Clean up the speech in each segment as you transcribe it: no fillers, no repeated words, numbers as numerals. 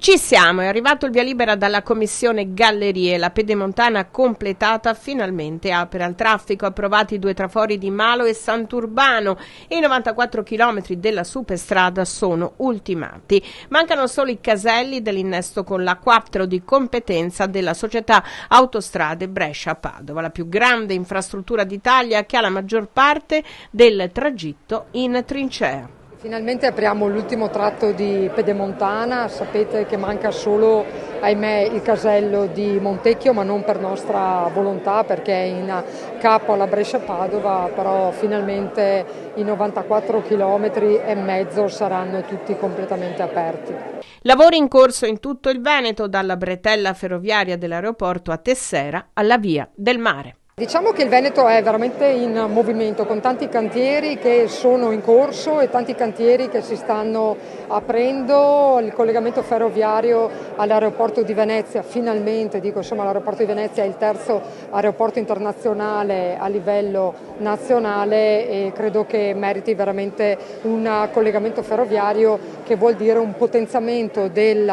Ci siamo, è arrivato il via libera dalla Commissione Gallerie, la pedemontana completata finalmente apre al traffico, approvati 2 trafori di Malo e Sant'Urbano e i 94 chilometri della superstrada sono ultimati. Mancano solo i caselli dell'innesto con la 4 di competenza della società Autostrade Brescia-Padova, la più grande infrastruttura d'Italia che ha la maggior parte del tragitto in trincea. Finalmente apriamo l'ultimo tratto di pedemontana, sapete che manca solo, ahimè, il casello di Montecchio, ma non per nostra volontà perché è in capo alla Brescia-Padova, però finalmente i 94 chilometri e mezzo saranno tutti completamente aperti. Lavori in corso in tutto il Veneto, dalla bretella ferroviaria dell'aeroporto a Tessera alla Via del Mare. Diciamo che il Veneto è veramente in movimento con tanti cantieri che sono in corso e tanti cantieri che si stanno aprendo. Il collegamento ferroviario all'aeroporto di Venezia, finalmente, l'aeroporto di Venezia è il terzo aeroporto internazionale a livello nazionale e credo che meriti veramente un collegamento ferroviario che vuol dire un potenziamento del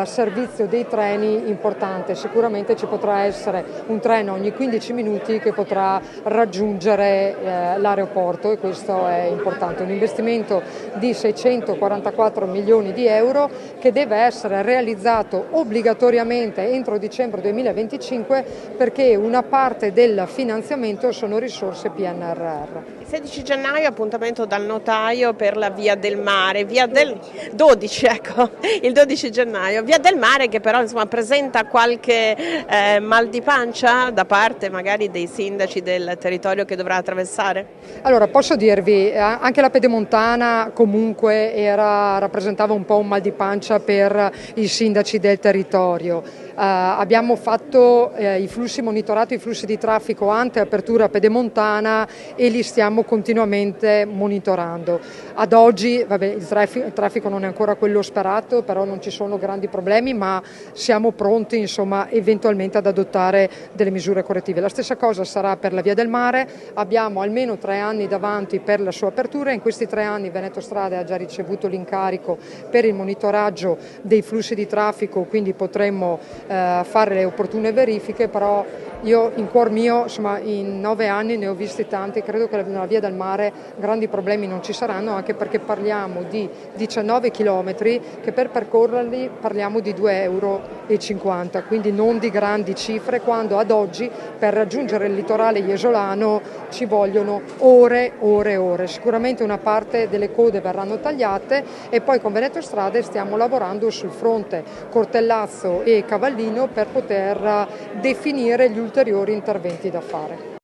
servizio dei treni importante. Sicuramente ci potrà essere un treno ogni 15 minuti che potrà raggiungere l'aeroporto e questo è importante. Un investimento di 644 milioni di euro che deve essere realizzato obbligatoriamente entro dicembre 2025 perché una parte del finanziamento sono risorse PNRR. Il 16 gennaio appuntamento dal notaio per la Via del Mare, il 12 gennaio, Via del Mare che però presenta qualche mal di pancia da parte magari dei sindaci del territorio che dovrà attraversare? Allora posso dirvi, anche la pedemontana comunque rappresentava un po' un mal di pancia per i sindaci del territorio. Abbiamo fatto monitorato i flussi di traffico ante apertura pedemontana e li stiamo continuamente monitorando. Ad oggi il traffico non è ancora quello sperato, però non ci sono grandi problemi, ma siamo pronti eventualmente ad adottare delle misure correttive. La stessa cosa sarà per la Via del Mare, abbiamo almeno 3 anni davanti per la sua apertura, in questi 3 anni Veneto Strade ha già ricevuto l'incarico per il monitoraggio dei flussi di traffico, quindi potremmo fare le opportune verifiche, però io in cuor mio in 9 anni ne ho visti tanti, credo che nella Via del Mare grandi problemi non ci saranno, anche perché parliamo di 19 chilometri che per percorrerli parliamo di 2,50 euro, quindi non di grandi cifre, quando ad oggi per raggiungere il litorale iesolano ci vogliono ore. Sicuramente una parte delle code verranno tagliate e poi con Veneto Strade stiamo lavorando sul fronte Cortellazzo e Cavallino per poter definire gli ulteriori interventi da fare.